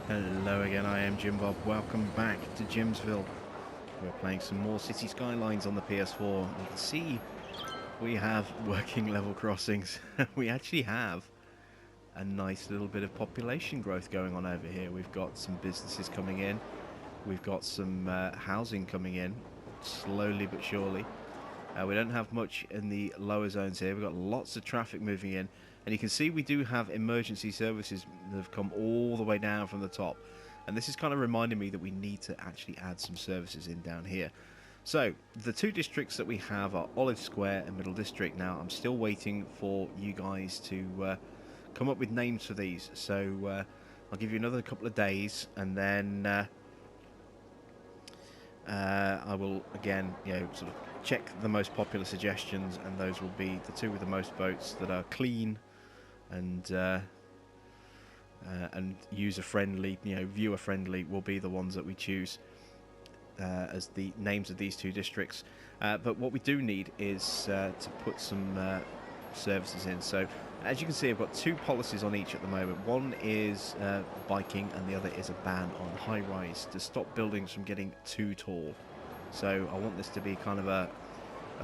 Hello again, I am Jim Bob. Welcome back to Jimsville. We're playing some more City Skylines on the PS4. You can see we have working level crossings. We actually have a nice little bit of population growth going on over here. We've got some businesses coming in. We've got some housing coming in, slowly but surely. We don't have much in the lower zones here. We've got lots of traffic moving in. And you can see we do have emergency services that have come all the way down from the top. And this is kind of reminding me that we need to actually add some services in down here. So, the two districts that we have are Olive Square and Middle District. Now, I'm still waiting for you guys to come up with names for these. So, I'll give you another couple of days, and then I will, again, sort of check the most popular suggestions, and those will be the two with the most votes that are clean and user-friendly, viewer-friendly, will be the ones that we choose as the names of these two districts. But what we do need is to put some services in. So, as you can see, I've got two policies on each at the moment. One is biking, and the other is a ban on high-rise to stop buildings from getting too tall. So I want this to be kind of a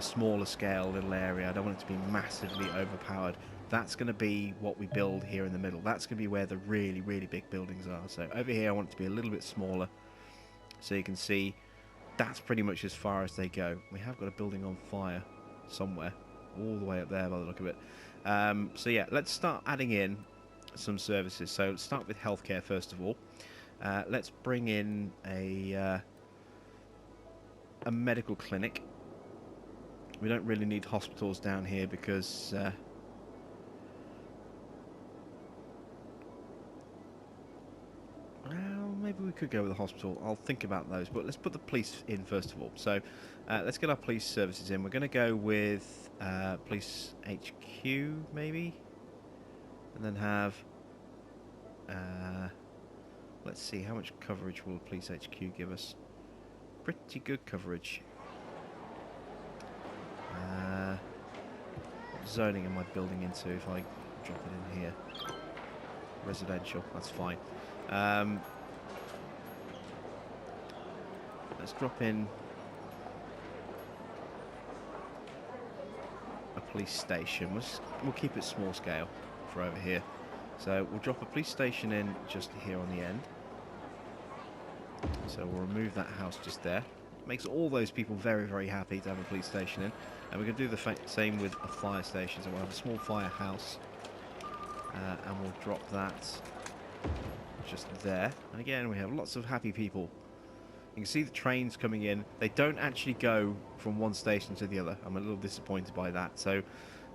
smaller scale little area. I don't want it to be massively overpowered. That's going to be what we build here in the middle. That's going to be where the really, really big buildings are. So over here I want it to be a little bit smaller. So you can see that's pretty much as far as they go. We have got a building on fire somewhere, all the way up there by the look of it. So yeah, let's start adding in some services. So let's start with healthcare first of all. Let's bring in a medical clinic. We don't really need hospitals down here because well, maybe we could go with a hospital. I'll think about those, but let's put the police in first of all. So let's get our police services in. We're going to go with police HQ maybe, and then have let's see, how much coverage will police HQ give us? Pretty good coverage. What zoning am I building into if I drop it in here? Residential, that's fine. Let's drop in a police station. We'll keep it small scale for over here. So we'll drop a police station in just here on the end. So we'll remove that house just there. Makes all those people very, very happy to have a police station in. And we're going to do the same with a fire station. So we'll have a small firehouse. And we'll drop that just there. And again, we have lots of happy people. You can see the trains coming in. They don't actually go from one station to the other. I'm a little disappointed by that. So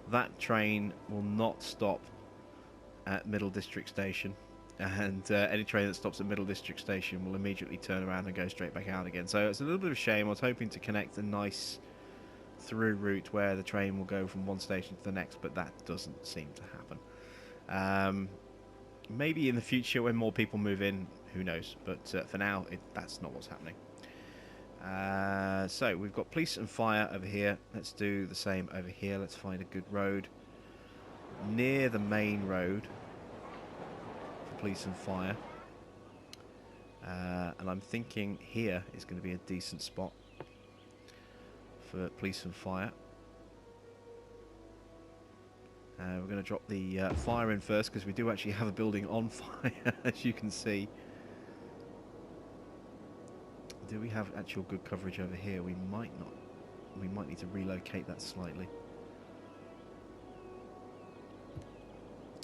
that train will not stop at Middle District Station. And any train that stops at Middle District Station will immediately turn around and go straight back out again. So it's a little bit of a shame. I was hoping to connect a nice through route where the train will go from one station to the next, but that doesn't seem to happen. Maybe in the future when more people move in, who knows. But for now, that's not what's happening. So we've got police and fire over here. Let's do the same over here. Let's find a good road near the main road. Police and fire, and I'm thinking here is going to be a decent spot for police and fire. We're going to drop the fire in first because we do actually have a building on fire, as you can see. Do we have actual good coverage over here? We might not. We might need to relocate that slightly.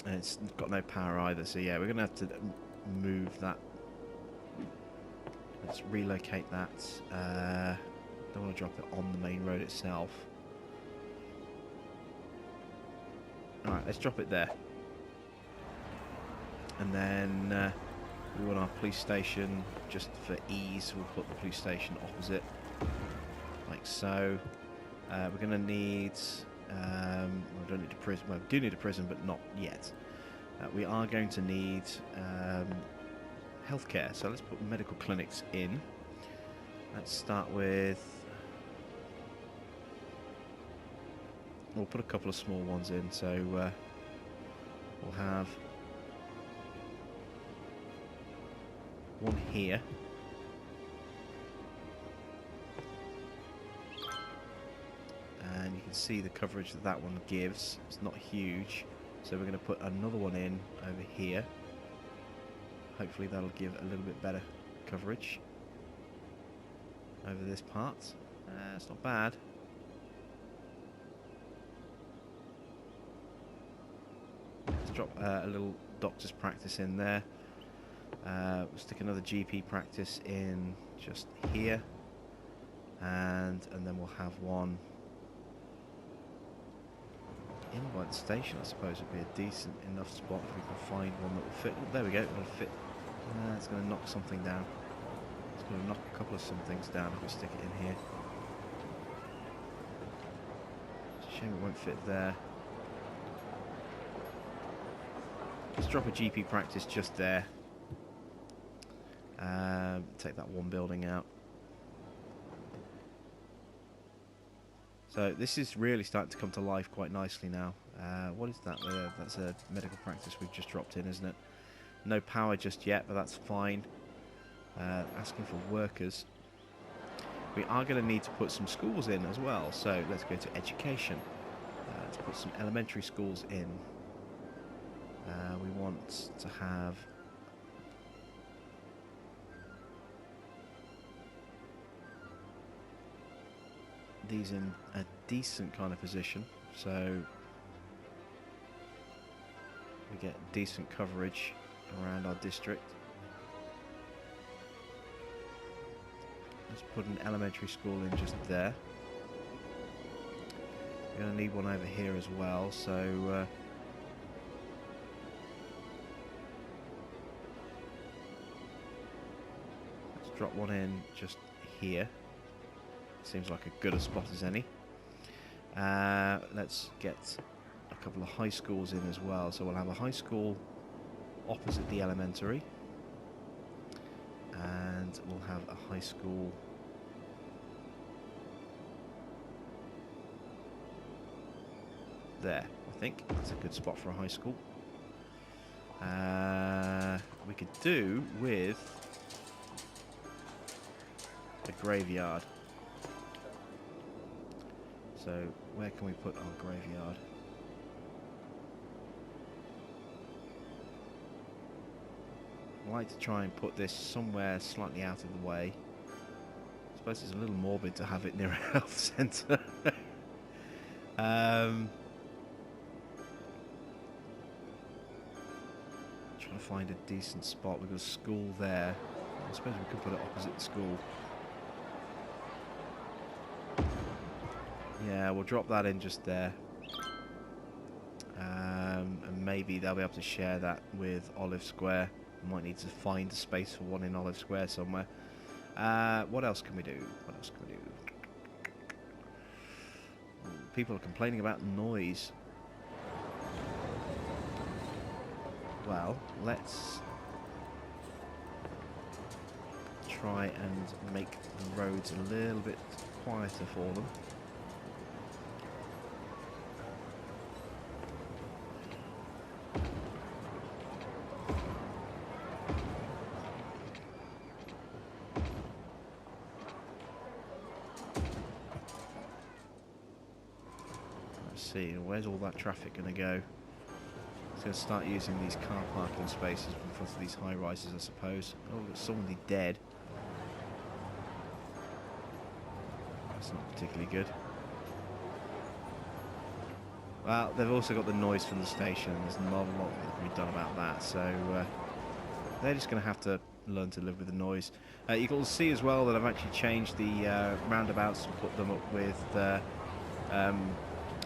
And it's got no power either, so yeah, we're going to have to move that. Let's relocate that. Don't want to drop it on the main road itself. Alright, let's drop it there. And then we want our police station, just for ease, we'll put the police station opposite, like so. We're going to need... we don't need a prison. Well, we do need a prison, but not yet. We are going to need healthcare, so let's put medical clinics in. Let's start with... We'll put a couple of small ones in, so we'll have one here. And you can see the coverage that that one gives. It's not huge. So we're going to put another one in over here. Hopefully that'll give a little bit better coverage over this part. It's not bad. Let's drop a little doctor's practice in there. We'll stick another GP practice in just here. And then we'll have one in by the station. I suppose would be a decent enough spot if we can find one that will fit. Oh, there we go, it'll fit. It's going to knock something down. It's going to knock a couple of some things down if we stick it in here. It's a shame it won't fit there. Let's drop a GP practice just there. Take that one building out. So this is really starting to come to life quite nicely now. What is that? That's a medical practice we've just dropped in, isn't it? No power just yet, but that's fine. Asking for workers. We are going to need to put some schools in as well. So let's go to education. Let's put some elementary schools in. We want to have these in a decent kind of position, so we get decent coverage around our district. Let's put an elementary school in just there. We're going to need one over here as well, so let's drop one in just here. Seems like a good a spot as any. Let's get a couple of high schools in as well. So we'll have a high school opposite the elementary, and we'll have a high school there. I think that's a good spot for a high school. We could do with a graveyard. So where can we put our graveyard? I like to try and put this somewhere slightly out of the way. I suppose it's a little morbid to have it near a health centre. Trying to find a decent spot. We've got a school there. I suppose we could put it opposite the school. Yeah, we'll drop that in just there. And maybe they'll be able to share that with Olive Square. We might need to find a space for one in Olive Square somewhere. What else can we do? What else can we do? People are complaining about noise. Well, let's try and make the roads a little bit quieter for them. Where's all that traffic going to go? It's going to start using these car parking spaces in front of these high rises, I suppose. Oh, there's somebody dead. That's not particularly good. Well, they've also got the noise from the station. There's not a lot that can be done about that, so they're just going to have to learn to live with the noise. You can see as well that I've actually changed the roundabouts and put them up with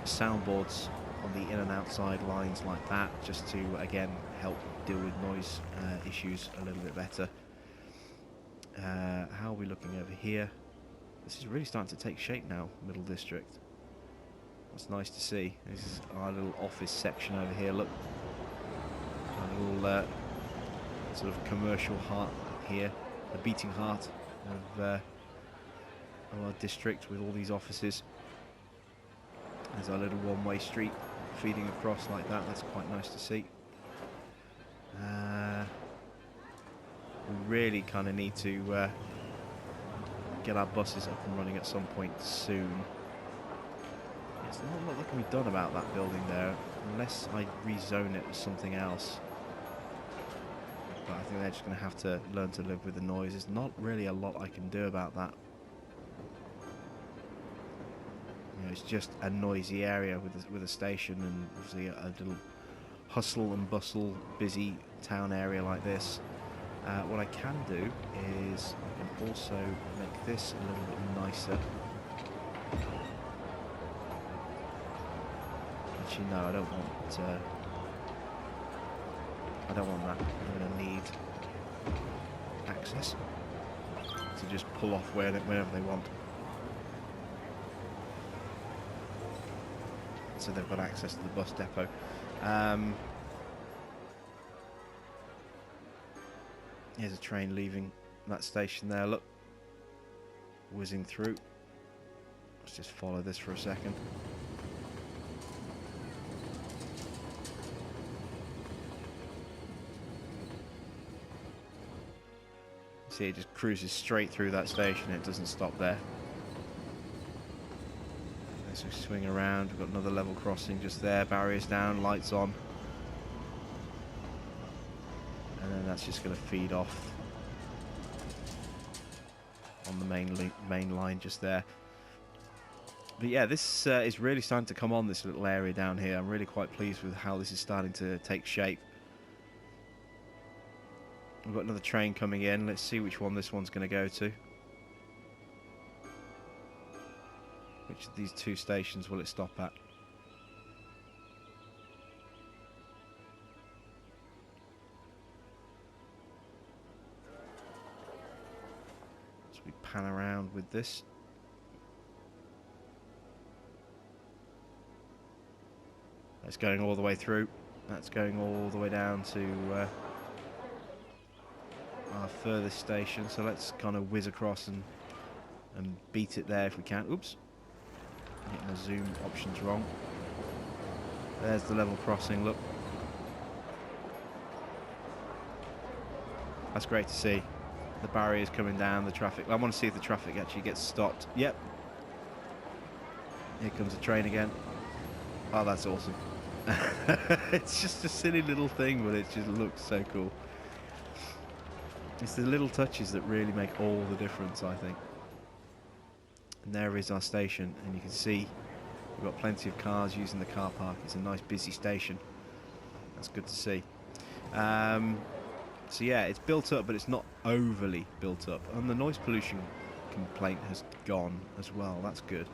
soundboards on the in and outside lines like that, just to again help deal with noise issues a little bit better. How are we looking over here? This is really starting to take shape now, Middle District. That's nice to see. This is our little office section over here. Look, our little sort of commercial heart here, the beating heart of our district with all these offices. There's our little one-way street feeding across like that. That's quite nice to see. we really kind of need to get our buses up and running at some point soon. There's not a lot that can be done about that building there, unless I rezone it as something else. But I think they're just going to have to learn to live with the noise. There's not really a lot I can do about that. You know, it's just a noisy area with a station, and obviously a little hustle and bustle, busy town area like this. What I can do is I can also make this a little bit nicer. Actually, no, I don't want that. I'm going to need access to just pull off whenever they want. So they've got access to the bus depot. Here's a train leaving that station there, look. Whizzing through. Let's just follow this for a second. See, it just cruises straight through that station. It doesn't stop there. As we swing around, we've got another level crossing just there. Barriers down, lights on. And then that's just going to feed off on the main line just there. But yeah, this is really starting to come on, this little area down here. I'm really quite pleased with how this is starting to take shape. We've got another train coming in. Let's see which one this one's going to go to. Which of these two stations will it stop at? So we pan around with this. That's going all the way through. That's going all the way down to our furthest station. So let's kind of whiz across and beat it there if we can. Oops. Getting the zoom options wrong. There's the level crossing, look. That's great to see. The barriers coming down, the traffic. I want to see if the traffic actually gets stopped. Yep. Here comes the train again. Oh, that's awesome. It's just a silly little thing, but it just looks so cool. It's the little touches that really make all the difference, I think. And there is our station, and you can see we've got plenty of cars using the car park. It's a nice busy station. That's good to see. So yeah, it's built up, but it's not overly built up. And the noise pollution complaint has gone as well. That's good.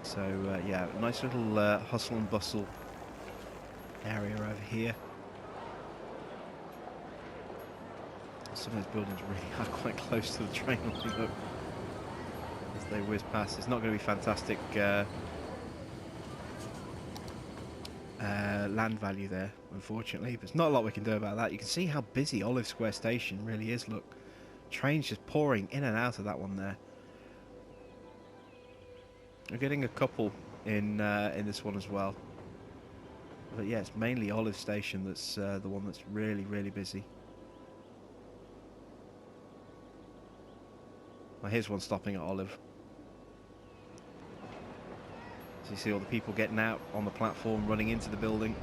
So yeah, nice little hustle and bustle area over here. Some of those buildings really are quite close to the train line, look, as they whiz past. It's not going to be fantastic land value there, unfortunately, but there's not a lot we can do about that. You can see how busy Olive Square Station really is, look. Trains just pouring in and out of that one there. We're getting a couple in this one as well. But yeah, it's mainly Olive Station that's the one that's really, really busy. Well, here's one stopping at Olive. So you see all the people getting out on the platform, running into the building.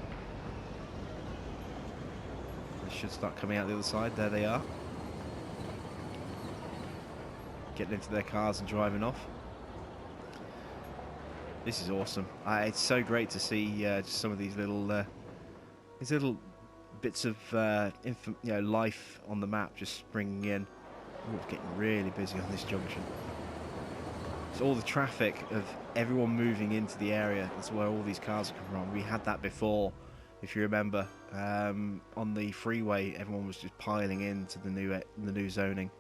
They should start coming out the other side. There they are. Getting into their cars and driving off. This is awesome. It's so great to see just some of these little bits of life on the map just springing in. Oh, it's getting really busy on this junction. It's all the traffic of everyone moving into the area. That's where all these cars are coming from. We had that before, if you remember. On the freeway, everyone was just piling into the new zoning.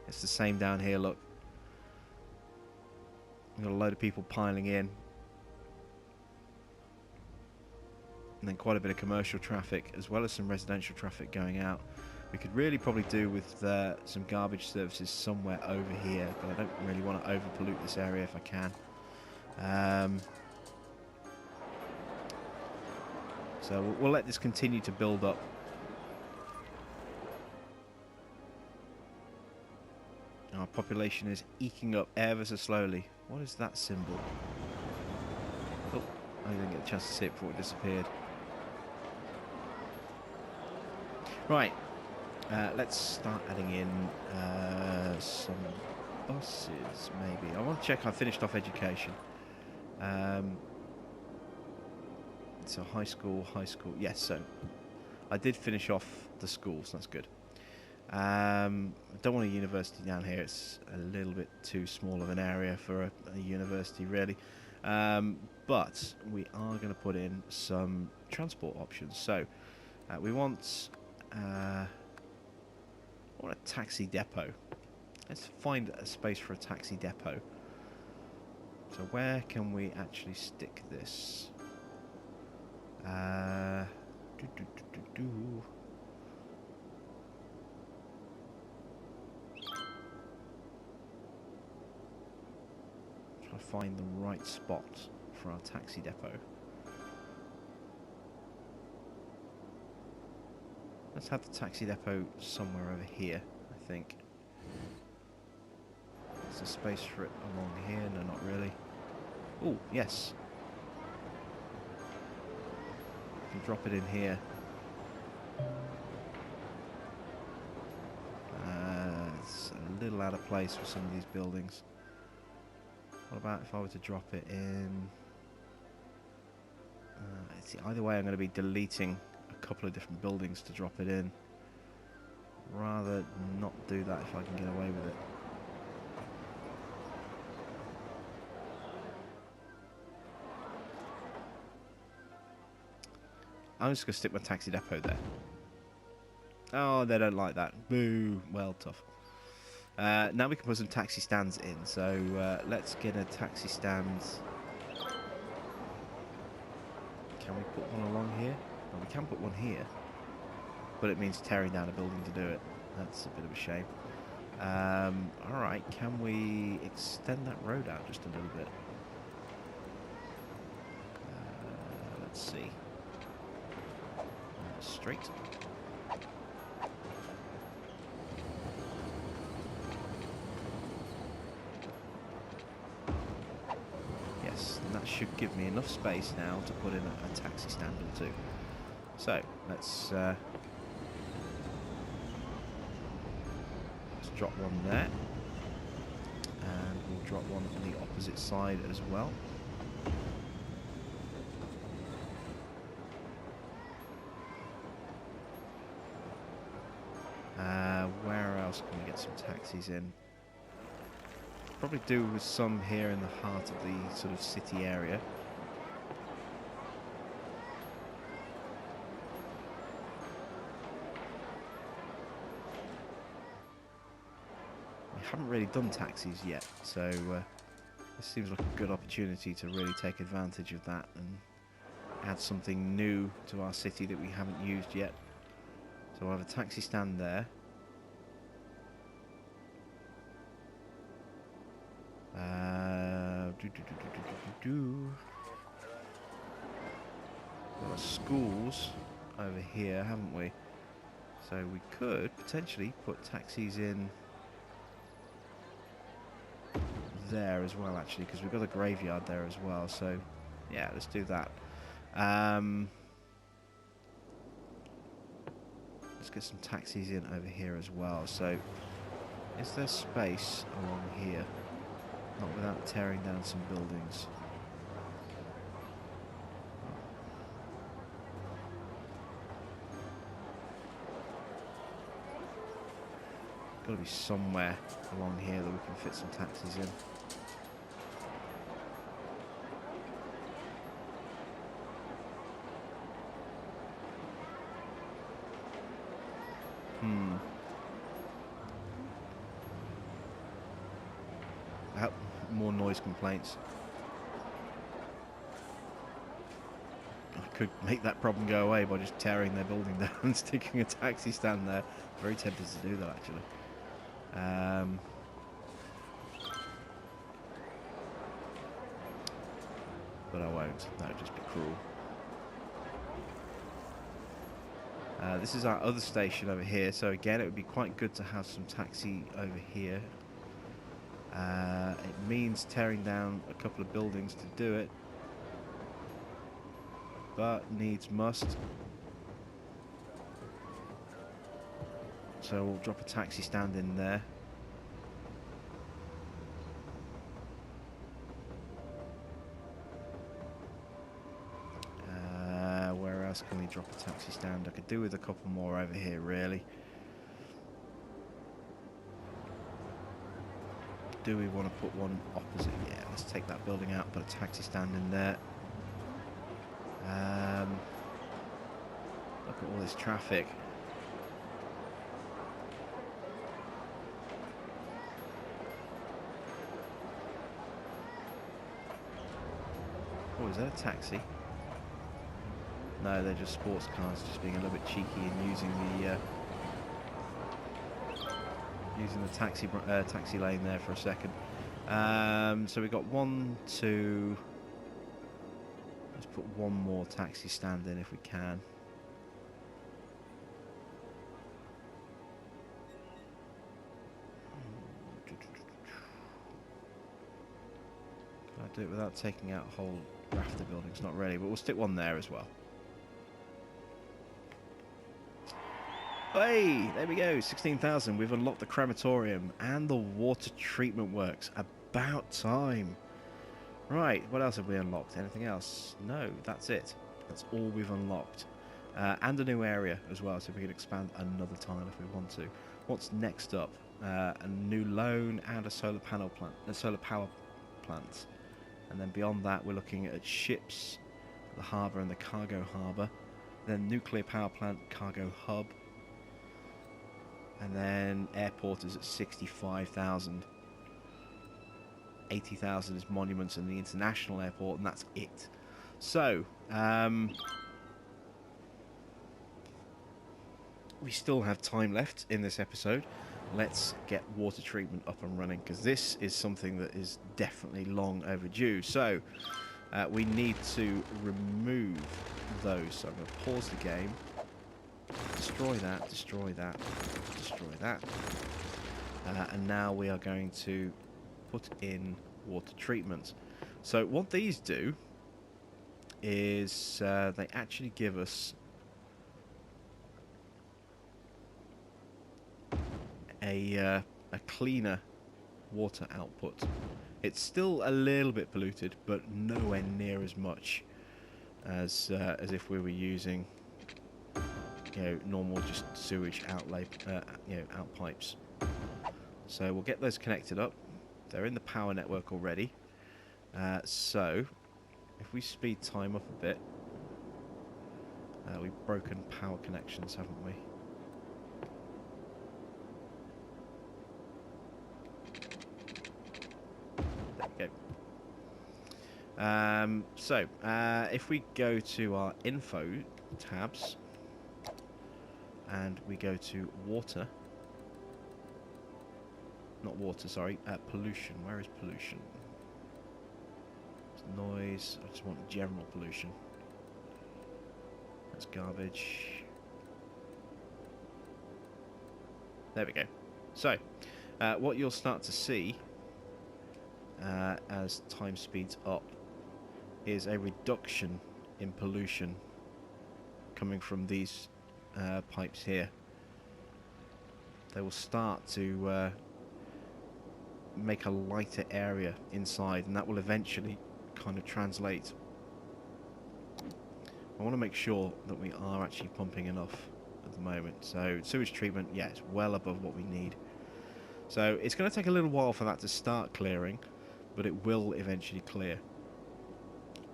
It's the same down here, look. We've got a load of people piling in. And then quite a bit of commercial traffic, as well as some residential traffic going out. We could really probably do with some garbage services somewhere over here, but I don't really want to over-pollute this area if I can. So we'll let this continue to build up population is eking up ever so slowly. What is that symbol? Oh, I didn't get a chance to see it before it disappeared. Right, let's start adding in some buses, maybe. I want to check I finished off education. So high school, yes, so I did finish off the schools, that's good. I don't want a university down here, it's a little bit too small of an area for a university really. But we are going to put in some transport options. So we want a taxi depot. Let's find a space for a taxi depot. So where can we actually stick this? Try to find the right spot for our taxi depot. Let's have the taxi depot somewhere over here, I think. Is there space for it along here? No, not really. Oh, yes. We can drop it in here. It's a little out of place for some of these buildings. What about if I were to drop it in? See, either way, I'm going to be deleting a couple of different buildings to drop it in. Rather not do that if I can get away with it. I'm just going to stick my taxi depot there. Oh, they don't like that. Boo. Well, tough. Now we can put some taxi stands in. So let's get a taxi stand. Can we put one along here? Well, we can put one here. But it means tearing down a building to do it. That's a bit of a shame. Alright, can we extend that road out just a little bit? Let's see. Straight. Yes, and that should give me enough space now to put in a taxi stand or two. So, let's drop one there. And we'll drop one on the opposite side as well. Where else can we get some taxis in? Probably do with some here in the heart of the sort of city area. We haven't really done taxis yet, so this seems like a good opportunity to really take advantage of that and add something new to our city that we haven't used yet. So we'll have a taxi stand there. We've got schools over here, haven't we? So we could potentially put taxis in there as well, actually, because we've got a graveyard there as well. So yeah, let's do that. Let's get some taxis in over here as well. So is there space along here? Not without tearing down some buildings. Got to be somewhere along here that we can fit some taxis in. More noise complaints. I could make that problem go away by just tearing their building down and sticking a taxi stand there. Very tempted to do that, actually. But I won't. That would just be cruel. This is our other station over here, so again it would be quite good to have some taxi over here. It means tearing down a couple of buildings to do it, but needs must. So we'll drop a taxi stand in there. Where else can we drop a taxi stand? I could do with a couple more over here, really. Do we want to put one opposite? Yeah, let's take that building out, put a taxi stand in there. Look at all this traffic. Oh, is that a taxi? No, they're just sports cars, just being a little bit cheeky and using the taxi lane there for a second. So we've got 1, 2. Let's put one more taxi stand in if we can. Can I do it without taking out a whole raft of buildings? Not really, but we'll stick one there as well. Hey, there we go, 16,000. We've unlocked the crematorium and the water treatment works. About time. Right, what else have we unlocked? Anything else? No, that's it. That's all we've unlocked. And a new area as well, so we can expand another tile if we want to. What's next up? A new loan and a solar power plant. And then beyond that, we're looking at ships, the harbour and the cargo harbour. Then nuclear power plant, cargo hub. And then airport is at 65,000. 80,000 is monuments and the international airport, and that's it. So, we still have time left in this episode. Let's get water treatment up and running, because this is something that is definitely long overdue. So, we need to remove those. So I'm going to pause the game. Destroy that, destroy that, destroy that. And now we are going to put in water treatment. So what these do is they actually give us a cleaner water output. It's still a little bit polluted, but nowhere near as much as if we were using, you know, normal just sewage outlay, out pipes. So we'll get those connected up. They're in the power network already. So if we speed time up a bit, we've broken power connections, haven't we? There we go. So if we go to our info tabs and we go to water, not water, sorry, pollution. Where is pollution? It's noise. I just want general pollution. That's garbage. There we go. So, what you'll start to see as time speeds up is a reduction in pollution coming from these pipes here. They will start to make a lighter area inside, and that will eventually kind of translate. I want to make sure that we are actually pumping enough at the moment. So sewage treatment, yeah, it's well above what we need. So it's going to take a little while for that to start clearing, but it will eventually clear.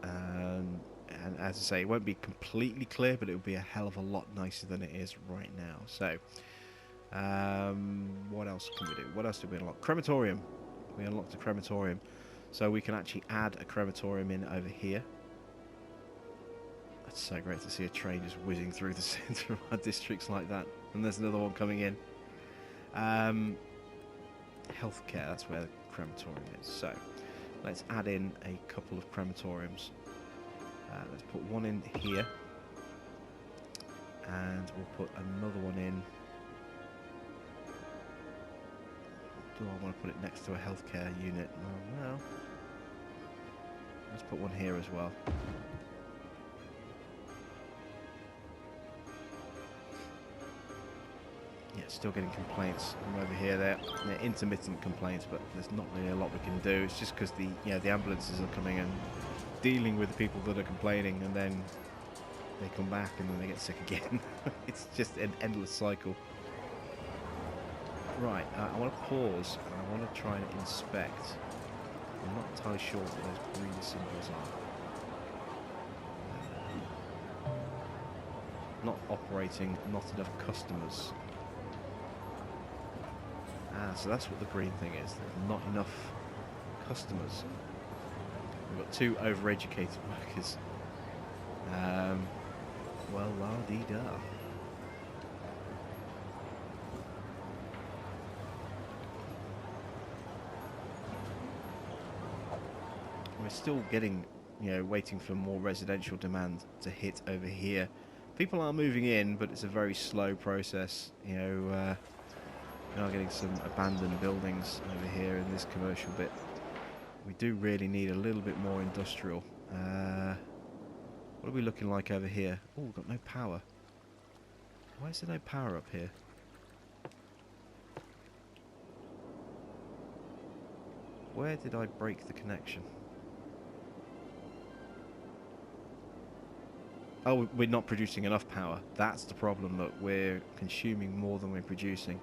And as I say, it won't be completely clear, but it will be a hell of a lot nicer than it is right now. So what else can we do? What else did we unlock? Crematorium. We unlocked a crematorium. So we can actually add a crematorium in over here. It's so great to see a train just whizzing through the centre of our districts like that. And there's another one coming in. Healthcare, that's where the crematorium is. So let's add in a couple of crematoriums. Let's put one in here. And we'll put another one in. do I want to put it next to a healthcare unit? Oh, well, let's put one here as well. Yeah, still getting complaints from over here. They're intermittent complaints, but there's not really a lot we can do. It's just because the ambulances are coming and dealing with the people that are complaining, and then they come back and then they get sick again. It's just an endless cycle. Right, I want to pause and I want to try and inspect. I'm not entirely sure what those green symbols are. Not operating, not enough customers. Ah, so that's what the green thing is. There's not enough customers. We've got 2 overeducated workers. Well, la-dee-da. We're still getting, waiting for more residential demand to hit over here. People are moving in, but it's a very slow process. We are getting some abandoned buildings over here in this commercial bit. We do really need a little bit more industrial. What are we looking like over here? Oh, we've got no power. Why is there no power up here? Where did I break the connection? Oh, we're not producing enough power. That's the problem, that we're consuming more than we're producing.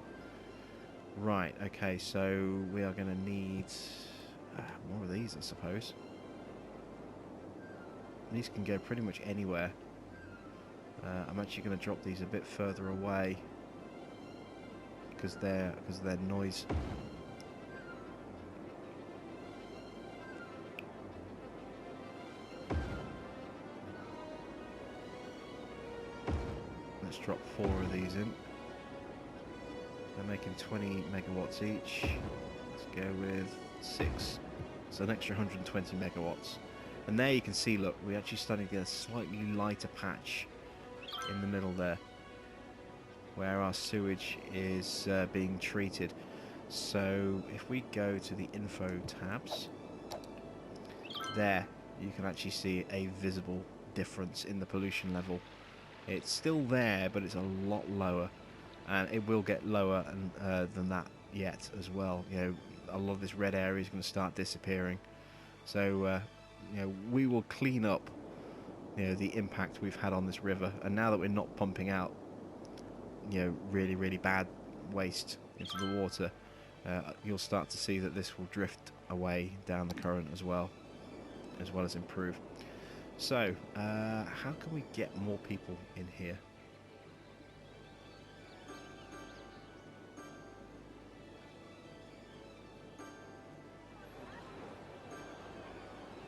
Right, okay, so we are going to need more of these, I suppose. These can go pretty much anywhere. I'm actually going to drop these a bit further away because they're noise. Let's drop 4 of these in. They're making 20 megawatts each. Let's go with 6. So an extra 120 megawatts. And there you can see, look, we're actually starting to get a slightly lighter patch in the middle there, where our sewage is being treated. So if we go to the info tabs, there you can actually see a visible difference in the pollution level. It's still there, but it's a lot lower, and it will get lower than that yet as well. A lot of this red area is going to start disappearing. So we will clean up the impact we've had on this river, and now that we're not pumping out really, really bad waste into the water, you'll start to see that this will drift away down the current as well as improve. So how can we get more people in here?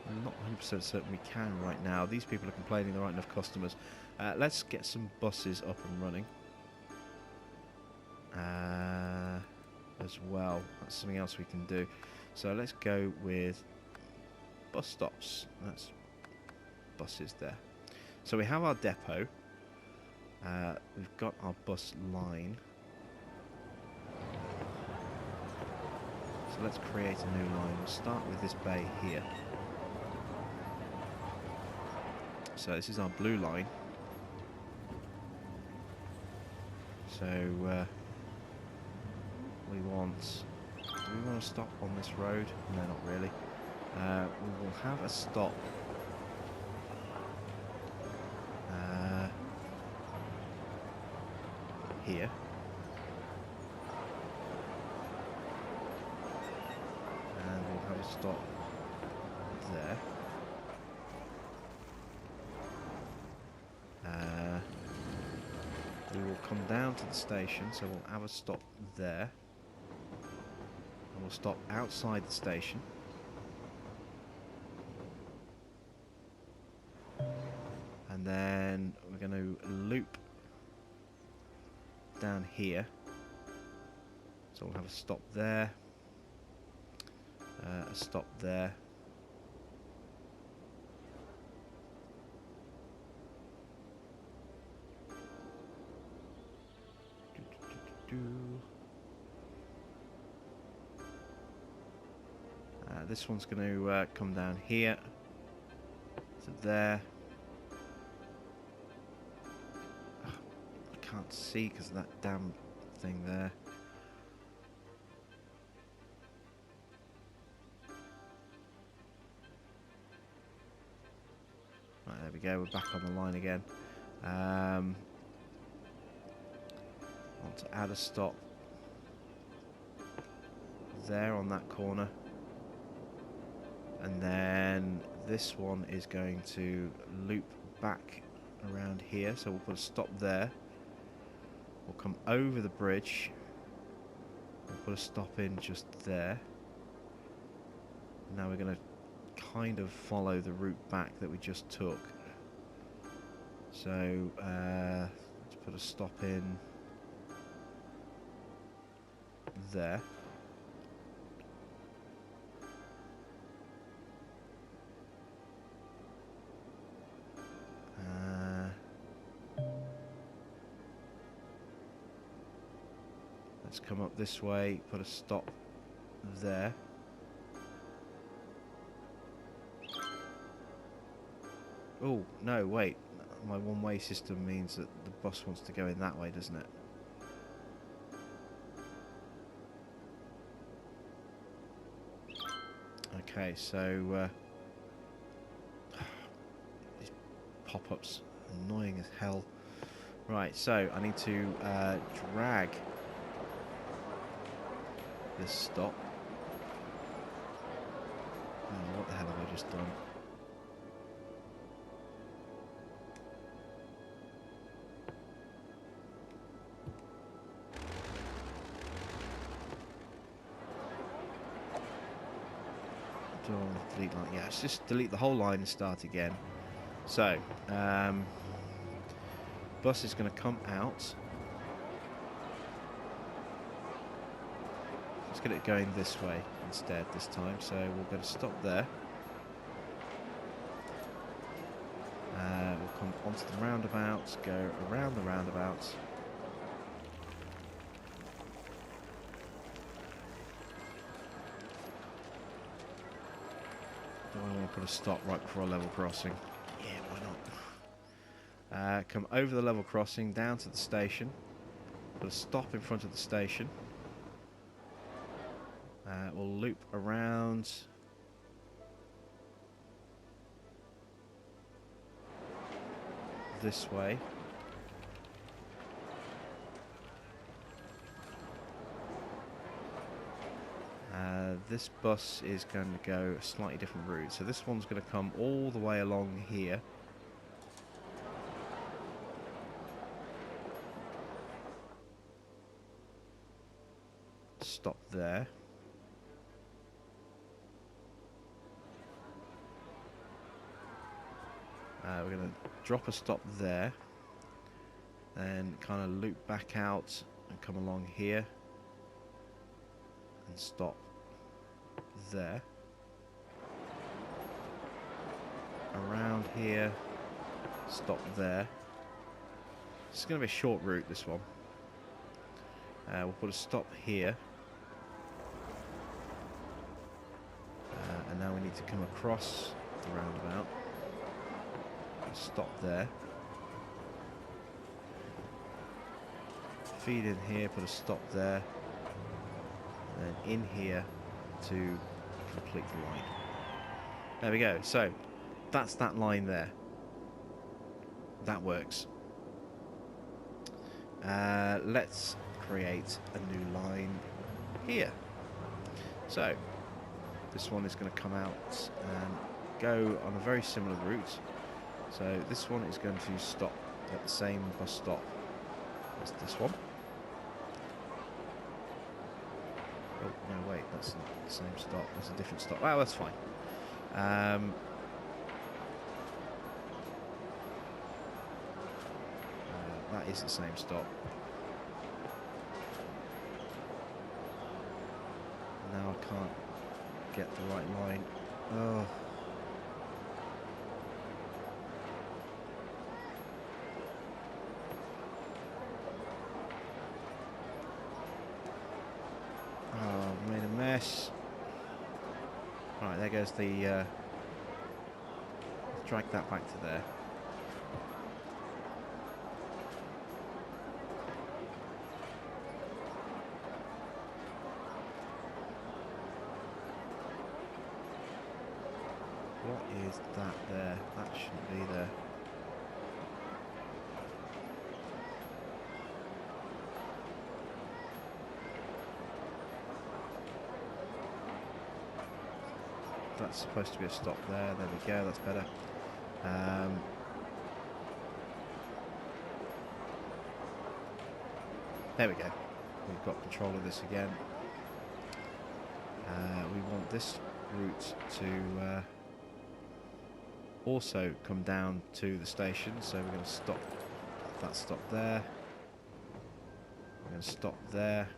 I'm not 100% certain we can right now. These people are complaining there aren't enough customers. Let's get some buses up and running as well. That's something else we can do. So let's go with bus stops. That's buses there. So we have our depot. We've got our bus line. So let's create a new line. We'll start with this bay here. So this is our blue line. So we want... Do we want to stop on this road? No, not really. We will have a stop here. And we'll have a stop there. We will come down to the station, so we'll have a stop there. And we'll stop outside the station. And then we're going to loop down here. So we'll have a stop there. A stop there. This one's going to come down here to there. I can't see because of that damn thing there. Right, there we go. We're back on the line again. Want to add a stop there on that corner, and then this one is going to loop back around here, so we'll put a stop there. We'll come over the bridge, we'll put a stop in just there. Now we're going to kind of follow the route back that we just took, so let's put a stop in there. Let's come up this way, put a stop there. Oh, no, wait. My one-way system means that the bus wants to go in that way, doesn't it? Okay, so these pop-ups annoying as hell. Right, so I need to drag this stop. Oh, what the hell have I just done? Delete line. Yeah, let's just delete the whole line and start again. So, bus is going to come out. Let's get it going this way instead this time. So we'll get a stop there. We'll come onto the roundabouts, go around the roundabouts. Do I want to put a stop right before a level crossing? Yeah, why not? Come over the level crossing, down to the station. Put a stop in front of the station. We'll loop around. This way. This bus is going to go a slightly different route. So this one's going to come all the way along here. Stop there. We're going to drop a stop there. Then kind of loop back out and come along here. And stop there. Around here. Stop there. It's going to be a short route, this one. We'll put a stop here. And now we need to come across the roundabout. Stop there. Feed in here, put a stop there. And then in here to complete the line. There we go. So that's that line there. That works. Let's create a new line here. So this one is going to come out and go on a very similar route. So this one is going to stop at the same bus stop as this one. Oh, no, wait, that's not the same stop. That's a different stop. Well, that's fine. That is the same stop. Now I can't get the right line. Oh. Oh, made a mess. Right, goes the... let's drag that back to there. What is that there? That shouldn't be there. That's supposed to be a stop there. There we go. That's better. There we go. We've got control of this again. We want this route to also come down to the station, so we're going to stop that stop there. We're going to stop there.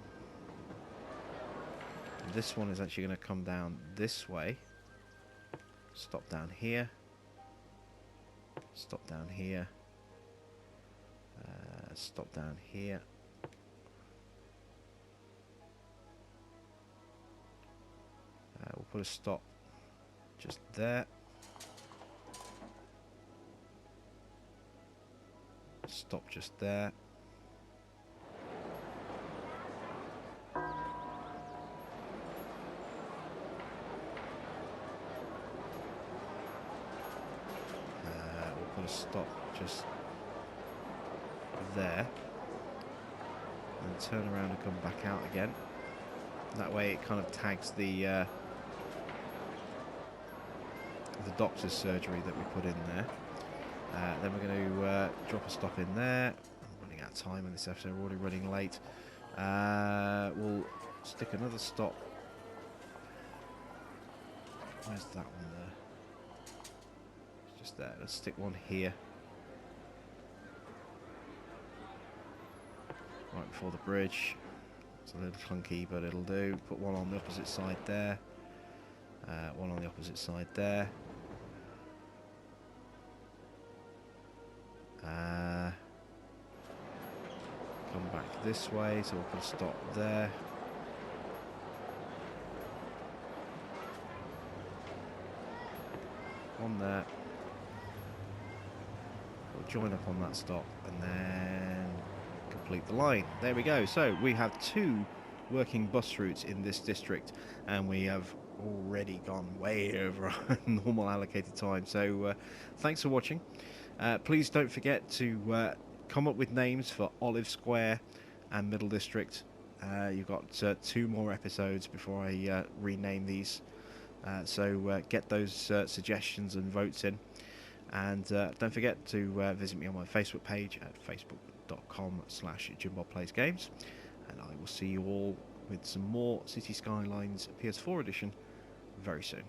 And this one is actually going to come down this way. Stop down here. Stop down here. Stop down here. We'll put a stop just there. Stop just there. We'll put a stop just there. And turn around and come back out again. That way it kind of tags the doctor's surgery that we put in there. Then we're going to drop a stop in there. I'm running out of time in this episode, we're already running late. We'll stick another stop. Where's that one there? It's just there. Let's stick one here. Right before the bridge. It's a little clunky, but it'll do. Put one on the opposite side there. One on the opposite side there. Come back this way, so we'll put a stop there. One there. We'll join up on that stop and then complete the line. There we go. So we have 2 working bus routes in this district, and we have already gone way over our normal allocated time. So thanks for watching. Please don't forget to come up with names for Olive Square and Middle District. You've got 2 more episodes before I rename these. So get those suggestions and votes in. And don't forget to visit me on my Facebook page at facebook.com/JimBobPlaysGames. And I will see you all with some more City Skylines PS4 edition very soon.